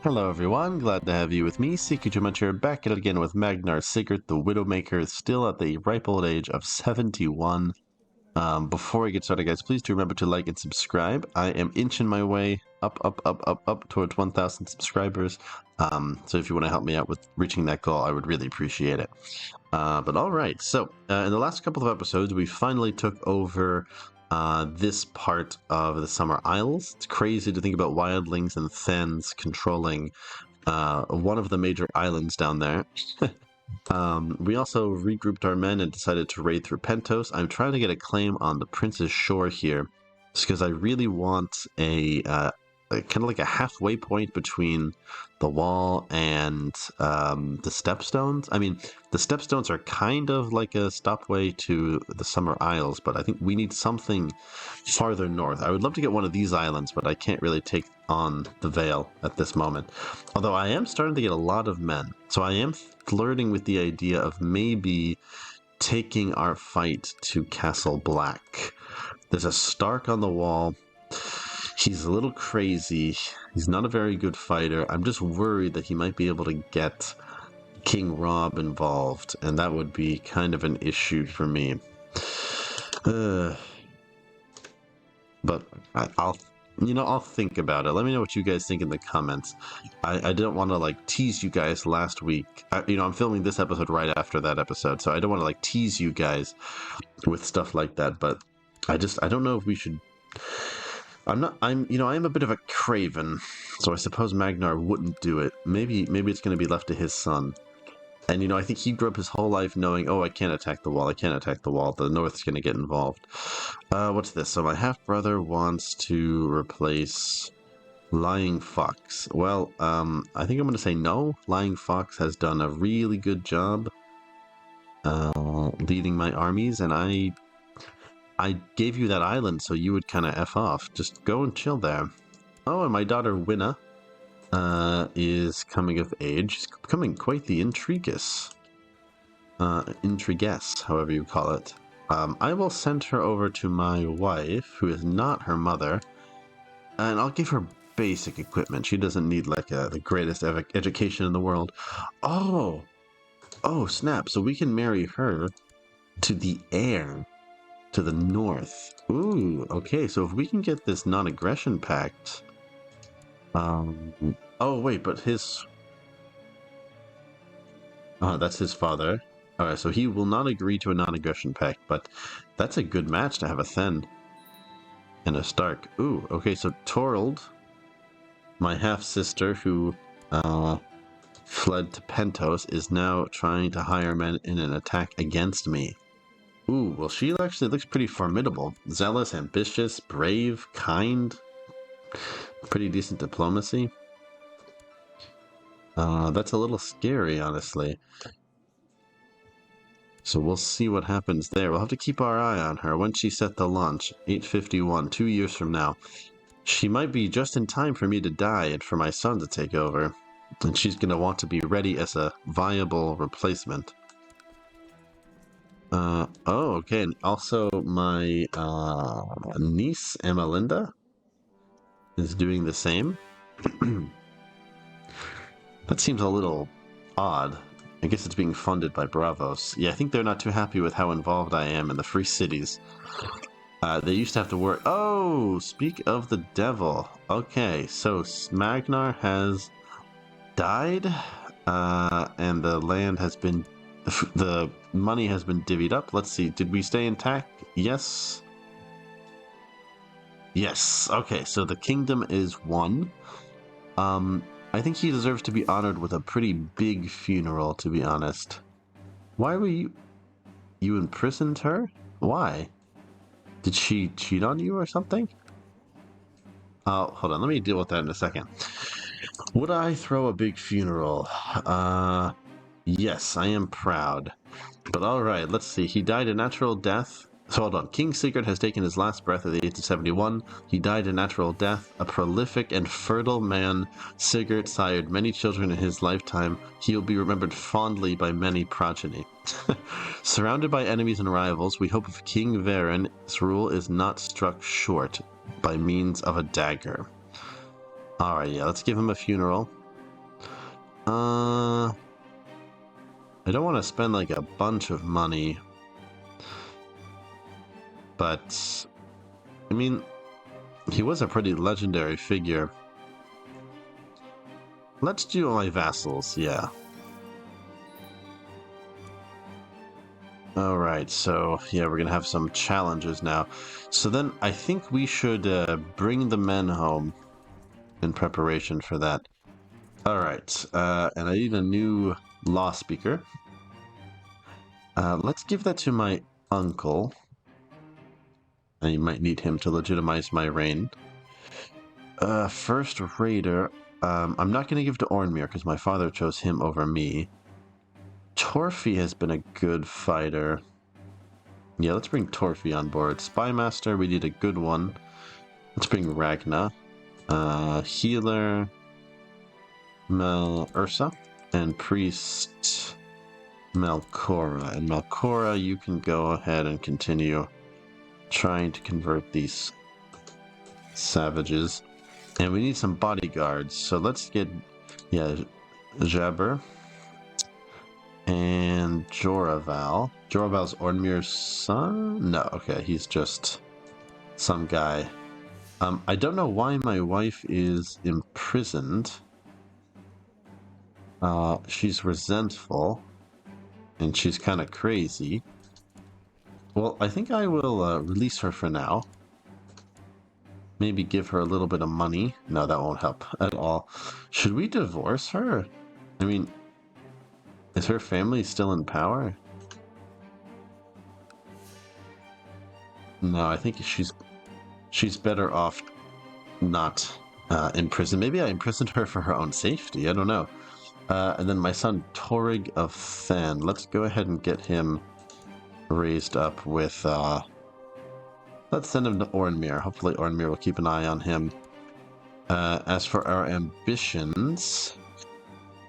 Hello everyone, glad to have you with me, Secret here, back at it again with Magnars Sigurd, the Widowmaker, still at the ripe old age of 71. Before we get started, guys, please do remember to like and subscribe. I am inching my way up towards 1,000 subscribers. So if you want to help me out with reaching that goal, I would really appreciate it. But alright, so in the last couple of episodes, we finally took over this part of the Summer Isles. It's crazy to think about wildlings and Thenns controlling one of the major islands down there. We also regrouped our men and decided to raid through Pentos. I'm trying to get a claim on the Prince's Shore here, just because I really want a kind of like a halfway point between the wall and the stepstones. I mean, the stepstones are kind of like a stopway to the Summer Isles, but I think we need something farther north. I would love to get one of these islands, but I can't really take on the Vale at this moment. Although I am starting to get a lot of men, so I am flirting with the idea of maybe taking our fight to Castle Black. There's a Stark on the wall. He's a little crazy. He's not a very good fighter. I'm just worried that he might be able to get King Robb involved, and that would be kind of an issue for me. But I'll think about it. Let me know what you guys think in the comments. I didn't want to like tease you guys last week. I'm filming this episode right after that episode, so I don't want to like tease you guys with stuff like that. But I don't know if we should. I'm a bit of a craven, so I suppose Magnar wouldn't do it. Maybe it's going to be left to his son. And, I think he grew up his whole life knowing, oh, I can't attack the wall, the North's going to get involved. What's this? So my half-brother wants to replace Lying Fox. Well, I think I'm going to say no. Lying Fox has done a really good job leading my armies, and I gave you that island so you would kind of F off. Just go and chill there. Oh, and my daughter Winna is coming of age. She's becoming quite the intriguess. Intriguess, however you call it. I will send her over to my wife, who is not her mother, and I'll give her basic equipment. She doesn't need like the greatest education in the world. Oh, snap. So we can marry her to the heir to the north. Ooh, okay, so if we can get this non-aggression pact. Oh wait, but that's his father. Alright, so he will not agree to a non-aggression pact, but that's a good match to have a Thenn and a Stark. Ooh, okay, so Torald, my half-sister who fled to Pentos, is now trying to hire men in an attack against me. Ooh, well, she actually looks pretty formidable. Zealous, ambitious, brave, kind. Pretty decent diplomacy. That's a little scary, honestly. So we'll see what happens there. We'll have to keep our eye on her. When she set the launch, 851, 2 years from now. She might be just in time for me to die and for my son to take over. And she's going to want to be ready as a viable replacement. Okay, and also my niece, Emmelinda, is doing the same. That seems a little odd. I guess it's being funded by Bravos. Yeah, I think they're not too happy with how involved I am in the free cities. They used to have to work... Oh, speak of the devil. Okay, so Magnar has died, and the land has been... The money has been divvied up. Let's see. Did we stay intact? Yes. Yes. Okay, so the kingdom is one. I think he deserves to be honored with a pretty big funeral, to be honest. Why were you imprisoned her? Why? Did she cheat on you or something? Hold on. Let me deal with that in a second. Would I throw a big funeral? Yes, I am proud. But alright, let's see. He died a natural death. So hold on. King Sigurd has taken his last breath at the age of 71. He died a natural death. A prolific and fertile man, Sigurd sired many children in his lifetime. He will be remembered fondly by many progeny. Surrounded by enemies and rivals, we hope if King Varen's rule is not struck short by means of a dagger. Alright, yeah, let's give him a funeral. I don't want to spend like a bunch of money, but I mean, he was a pretty legendary figure. Let's do my vassals, yeah. Alright, so yeah, we're gonna have some challenges now. So then I think we should bring the men home in preparation for that. Alright, and I need a new law speaker. Let's give that to my uncle. I might need him to legitimize my reign. First raider, I'm not going to give to Ornmere because my father chose him over me. Torfi has been a good fighter. Yeah, let's bring Torfi on board. Spymaster, we need a good one. Let's bring Ragna. Healer, Ursa. And Priest, Melkora. And Melkora, you can go ahead and continue trying to convert these savages. And we need some bodyguards, so let's get, yeah, Jabber and Joraval. Joraval's Ornmir's son? No, okay, he's just some guy. I don't know why my wife is imprisoned. She's resentful, and she's kind of crazy. Well, I think I will release her for now. Maybe give her a little bit of money. No, that won't help at all. Should we divorce her? I mean, is her family still in power? No, I think she's better off not in prison. Maybe I imprisoned her for her own safety. I don't know. And then my son Torig of Thenn. Let's go ahead and get him raised up with. Let's send him to Ornmere. Hopefully, Ornmere will keep an eye on him. As for our ambitions,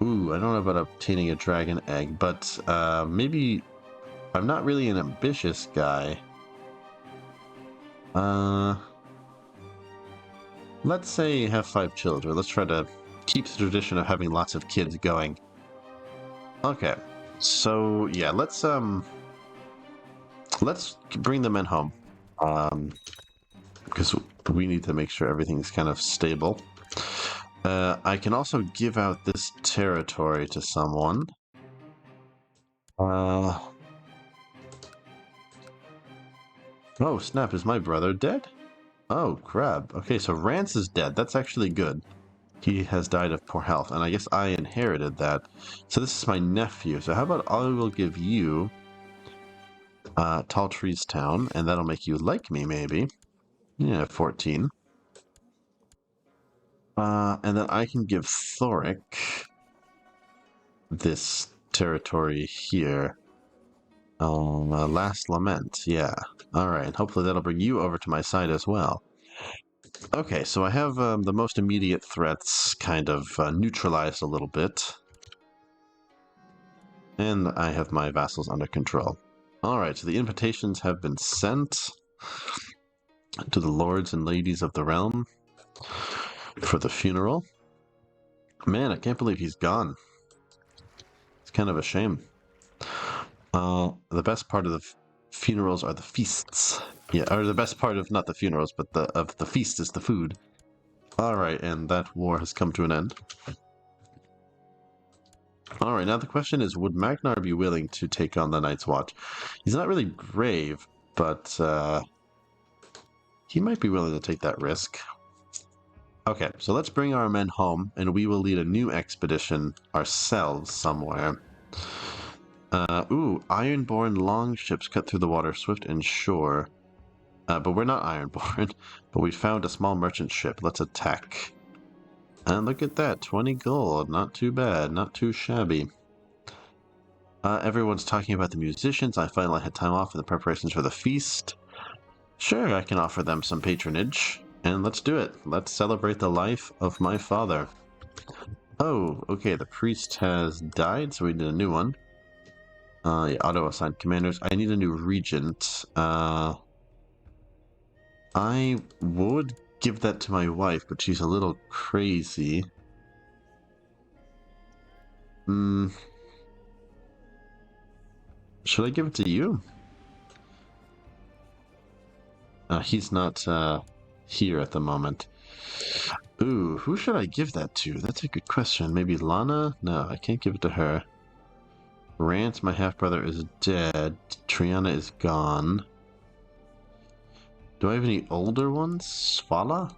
ooh, I don't know about obtaining a dragon egg, but maybe I'm not really an ambitious guy. Let's say have 5 children. Let's try to keep the tradition of having lots of kids going. Okay, so yeah, let's bring the men home, because we need to make sure everything's kind of stable. I can also give out this territory to someone. Oh snap! Is my brother dead? Oh crap! Okay, so Rance is dead. That's actually good. He has died of poor health, and I guess I inherited that. So this is my nephew. So how about I will give you Tall Trees Town, and that'll make you like me, maybe. Yeah, 14. And then I can give Thoric this territory here. Last Lament, yeah. Alright, hopefully that'll bring you over to my side as well. Okay, so I have the most immediate threats kind of neutralized a little bit. And I have my vassals under control. Alright, so the invitations have been sent to the lords and ladies of the realm for the funeral. Man, I can't believe he's gone. It's kind of a shame. The best part of the funerals are the feasts. Yeah, or the best part of not the funerals, but of the feast is the food. Alright, and that war has come to an end. Alright, now the question is, would Magnar be willing to take on the Night's Watch? He's not really brave, but he might be willing to take that risk. Okay, so let's bring our men home, and we will lead a new expedition ourselves somewhere. Ironborn longships cut through the water, swift and sure. But we're not Ironborn, but we found a small merchant ship. Let's attack. And look at that, 20 gold. Not too bad, not too shabby. Everyone's talking about the musicians. I finally had time off for the preparations for the feast. Sure, I can offer them some patronage. And let's do it. Let's celebrate the life of my father. Oh, okay, the priest has died, so we need a new one. Yeah, auto-assigned commanders. I need a new regent. I would give that to my wife, but she's a little crazy. Hmm. Should I give it to you? He's not here at the moment. Ooh, who should I give that to? That's a good question. Maybe Lana? No, I can't give it to her. Rance, my half-brother, is dead. Triana is gone. Do I have any older ones? Svala?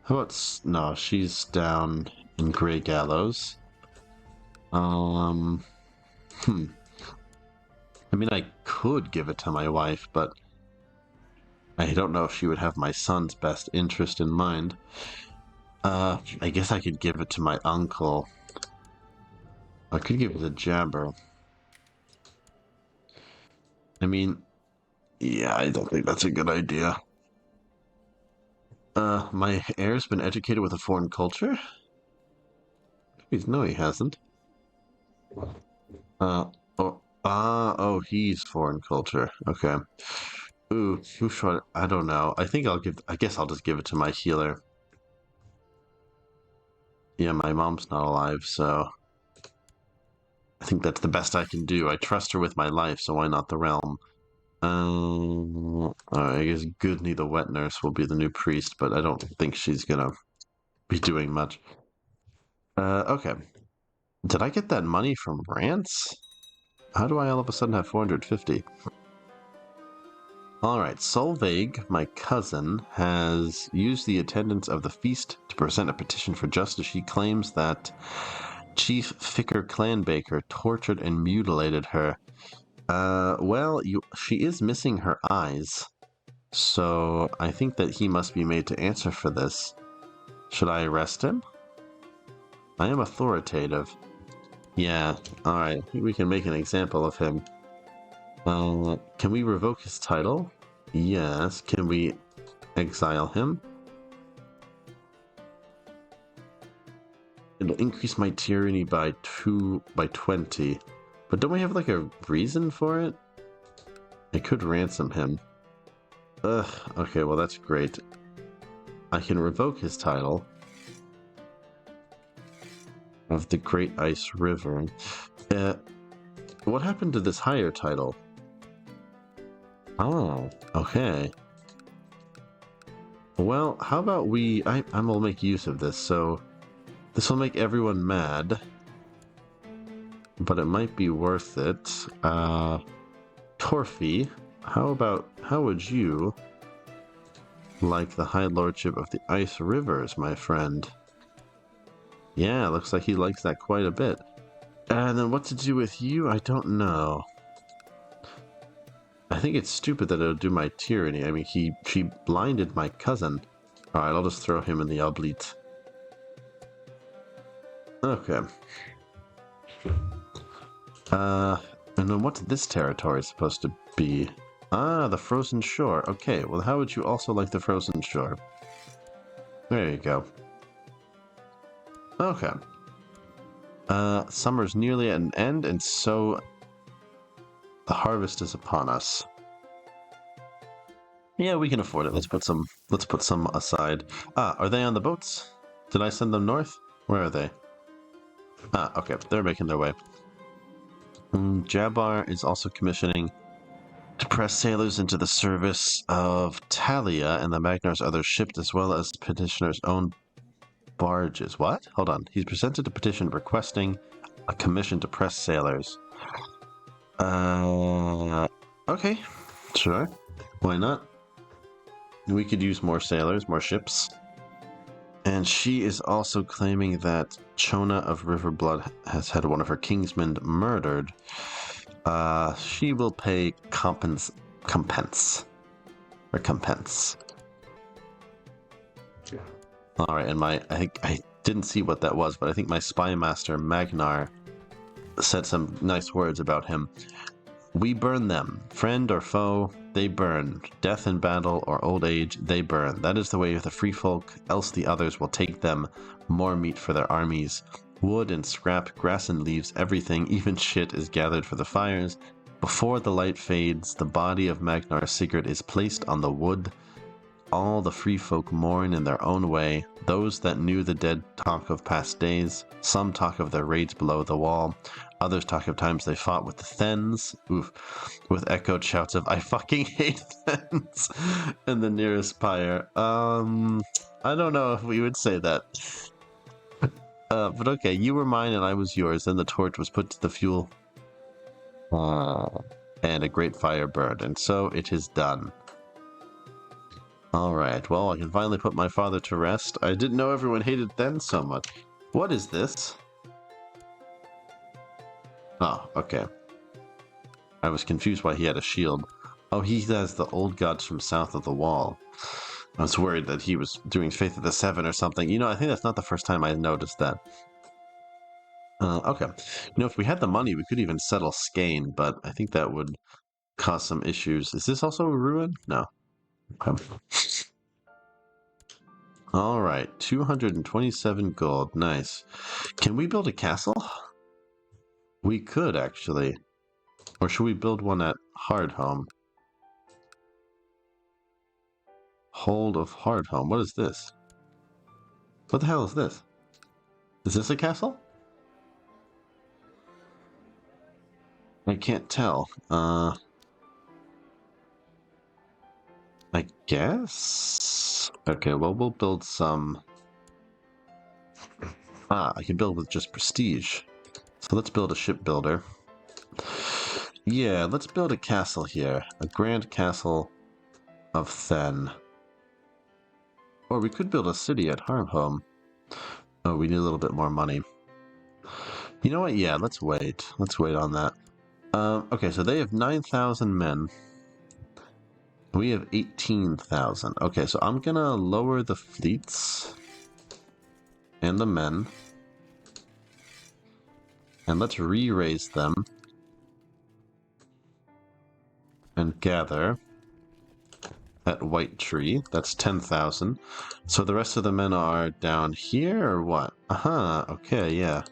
How about... No, she's down in Grey Gallows. Um... Hmm. I mean, I could give it to my wife, but I don't know if she would have my son's best interest in mind. I guess I could give it to my uncle. I could give it to Jabber. I mean, yeah, I don't think that's a good idea. My heir's been educated with a foreign culture? No, he hasn't. Oh, he's foreign culture. Okay. Ooh, who should I don't know. I guess I'll just give it to my healer. Yeah, my mom's not alive, so I think that's the best I can do. I trust her with my life, so why not the realm? I guess Goodney the wet nurse will be the new priest, but I don't think she's gonna be doing much. Okay. Did I get that money from Rance? How do I all of a sudden have 450? Alright, Solveig, my cousin, has used the attendance of the feast to present a petition for justice. She claims that Chief Ficker Clanbaker tortured and mutilated her. She is missing her eyes, so I think that he must be made to answer for this. Should I arrest him? I am authoritative. Yeah, alright, we can make an example of him. Can we revoke his title? Yes. Can we exile him? It'll increase my tyranny by 20. But don't we have like a reason for it? I could ransom him. Ugh, okay, well that's great. I can revoke his title of the Great Ice River. What happened to this higher title? Oh, okay. Well, how about I will make use of this, so this will make everyone mad, but it might be worth it. Torfi, how would you like the High Lordship of the Ice Rivers, my friend? Yeah, looks like he likes that quite a bit. And then what to do with you, I don't know. I think it's stupid that it'll do my tyranny. I mean, she blinded my cousin. Alright, I'll just throw him in the oblite. Okay. And then what's this territory supposed to be? Ah, the Frozen Shore. Okay, well how would you also like the Frozen Shore? There you go. Okay. Summer's nearly at an end, and so the harvest is upon us. Yeah, we can afford it. Let's put some aside. Ah, are they on the boats? Did I send them north? Where are they? Ah, okay, they're making their way. Jabbar is also commissioning to press sailors into the service of Talia and the Magnars' other ships, as well as petitioner's own barges. What? Hold on. He's presented a petition requesting a commission to press sailors. Okay. Sure. Why not? We could use more sailors, more ships. And she is also claiming that Chona of Riverblood has had one of her kingsmen murdered. She will pay recompense. Alright, and I didn't see what that was, but I think my spy master Magnar said some nice words about him. We burn them. Friend or foe, they burn. Death in battle or old age, they burn. That is the way of the free folk, else the others will take them. More meat for their armies. Wood and scrap, grass and leaves, everything, even shit, is gathered for the fires. Before the light fades, the body of Magnar Sigurd is placed on the wood All the free folk mourn in their own way. Those that knew the dead talk of past days. Some talk of their raids below the wall. Others talk of times they fought with the Thenns. Oof. With echoed shouts of, I fucking hate Thenns in the nearest pyre. I don't know if we would say that. But okay, you were mine and I was yours. Then the torch was put to the fuel. And a great fire burned. And so it is done. Alright, well, I can finally put my father to rest. I didn't know everyone hated Thenn so much. What is this? Oh, okay. I was confused why he had a shield. Oh, he has the old gods from south of the wall. I was worried that he was doing Faith of the Seven or something. You know, I think that's not the first time I noticed that. Okay. You know, if we had the money, we could even settle Skane, but I think that would cause some issues. Is this also a ruin? No. Okay. Alright, 227 gold. Nice. Can we build a castle? We could, actually. Or should we build one at Hardhome? Hold of Hardhome. What is this? What the hell is this? Is this a castle? I can't tell. I guess? Okay, well, we'll build some... I can build with just prestige. So let's build a shipbuilder. Yeah, let's build a castle here. A grand castle of Thenn. Or we could build a city at Hardhome. Oh, we need a little bit more money. You know what? Yeah, let's wait. Let's wait on that. Okay, so they have 9,000 men. We have 18,000. Okay, so I'm gonna lower the fleets and the men. And let's re-raise them. And gather at White Tree. That's 10,000. So the rest of the men are down here or what? Aha, okay, yeah.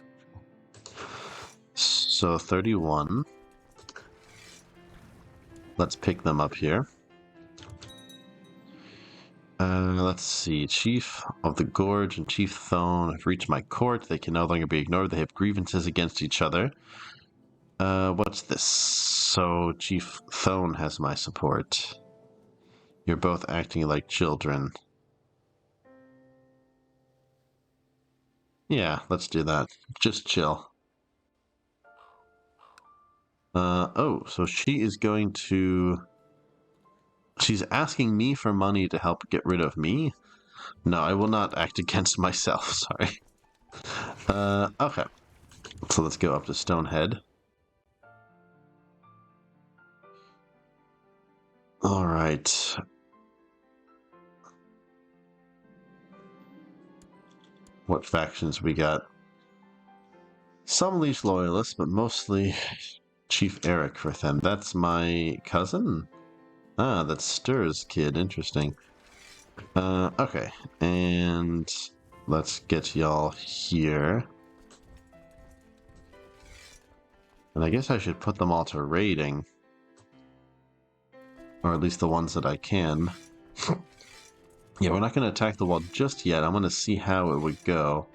So 31. Let's pick them up here. Let's see. Chief of the Gorge and Chief Thenn have reached my court. They can no longer be ignored. They have grievances against each other. What's this? So Chief Thenn has my support. You're both acting like children. Yeah, let's do that. Just chill. Oh, so she is going to... She's asking me for money to help get rid of me? No, I will not act against myself, sorry. Okay. So let's go up to Stonehead. Alright. What factions we got? Some Leash Loyalists, but mostly Chief Eric for Thenn. That's my cousin? Ah, that's Stir's kid. Interesting. Okay. And let's get y'all here. And I guess I should put them all to raiding. Or at least the ones that I can. Yeah, we're not going to attack the wall just yet. I'm going to see how it would go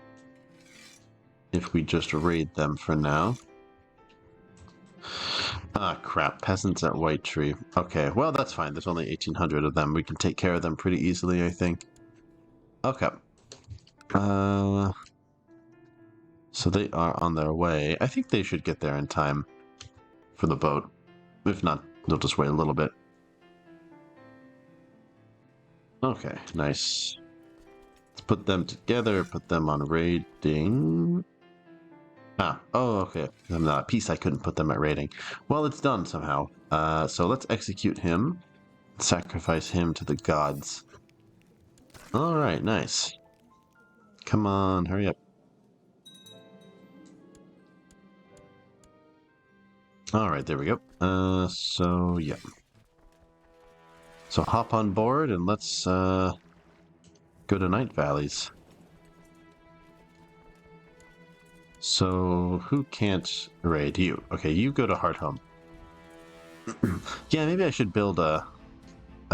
if we just raid them for now. Ah, crap. Peasants at White Tree. Okay, well, that's fine. There's only 1,800 of them. We can take care of them pretty easily, I think. Okay. So they are on their way. I think they should get there in time for the boat. If not, they'll just wait a little bit. Okay, nice. Let's put them together, put them on raiding. Ah, oh, okay. I'm not at peace. I couldn't put them at raiding. Well, it's done somehow. So let's execute him. Sacrifice him to the gods. Alright, nice. Come on, hurry up. Alright, there we go. So, yeah. So hop on board and let's go to Night Valleys. So who can't raid? You. Okay, you go to Hardhome. Yeah, maybe I should build a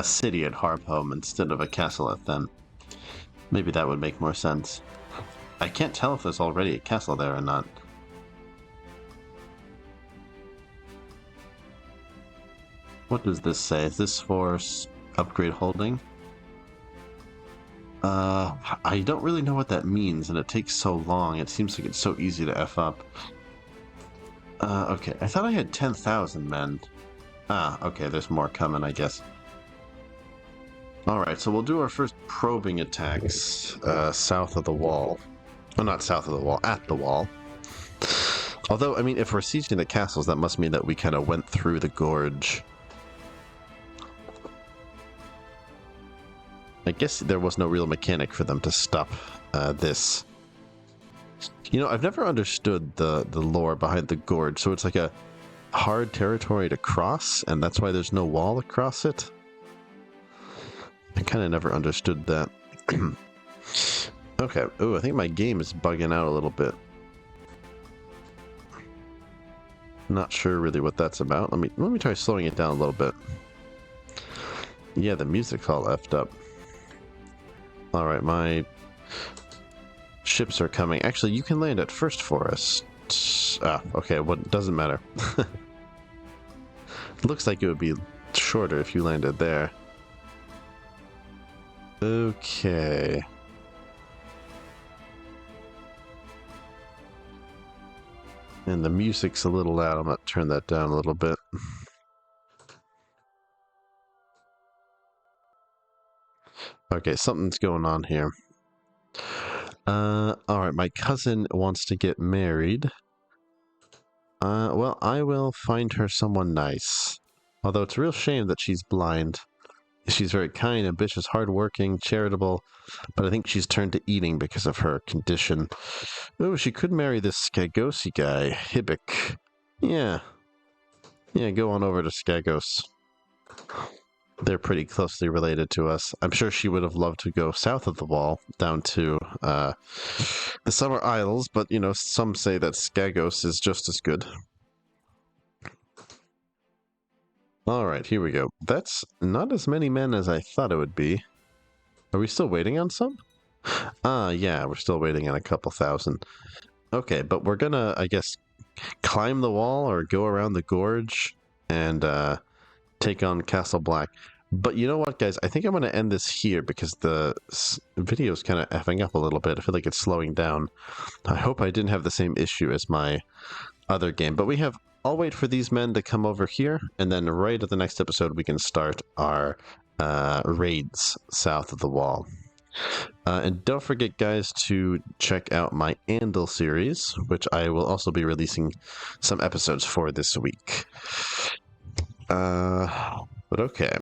a city at Harpholm instead of a castle at Thenn. Maybe that would make more sense. I can't tell if there's already a castle there or not. What does this say? Is this for upgrade holding? I don't really know what that means, and it takes so long. It seems like it's so easy to F up. Okay, I thought I had 10,000 men. Okay, there's more coming, I guess. Alright, so we'll do our first probing attacks south of the wall. Well, not south of the wall, at the wall. Although, I mean, if we're sieging the castles, that must mean that we kind of went through the gorge. I guess there was no real mechanic for them to stop this. You know, I've never understood the lore behind the gorge, so it's like a hard territory to cross, and that's why there's no wall across it. I kind of never understood that. Okay, oh, I think my game is bugging out a little bit. Not sure really what that's about. Let me try slowing it down a little bit. Yeah, the music's all effed up. Alright, my ships are coming. Actually, you can land at first for us. Okay, well, it doesn't matter. It looks like it would be shorter if you landed there. Okay. And the music's a little loud. I'm going to turn that down a little bit. Okay, something's going on here. Alright, my cousin wants to get married. Well, I will find her someone nice. Although it's a real shame that she's blind. She's very kind, ambitious, hardworking, charitable, but I think she's turned to eating because of her condition. Oh, she could marry this Skagosi guy, Hibik. Yeah. Yeah, go on over to Skagos. They're pretty closely related to us. I'm sure she would have loved to go south of the wall, down to the Summer Isles, but, you know, some say that Skagos is just as good. Alright, here we go. That's not as many men as I thought it would be. Are we still waiting on some? Yeah, we're still waiting on a couple thousand. Okay, but we're gonna, I guess, climb the wall or go around the gorge and take on Castle Black. But you know what, guys? I think I'm going to end this here because the video's kind of effing up a little bit. I feel like it's slowing down. I hope I didn't have the same issue as my other game. But I'll wait for these men to come over here, and then right at the next episode we can start our raids south of the wall. And don't forget, guys, to check out my Andal series, which I will also be releasing some episodes for this week. But okay.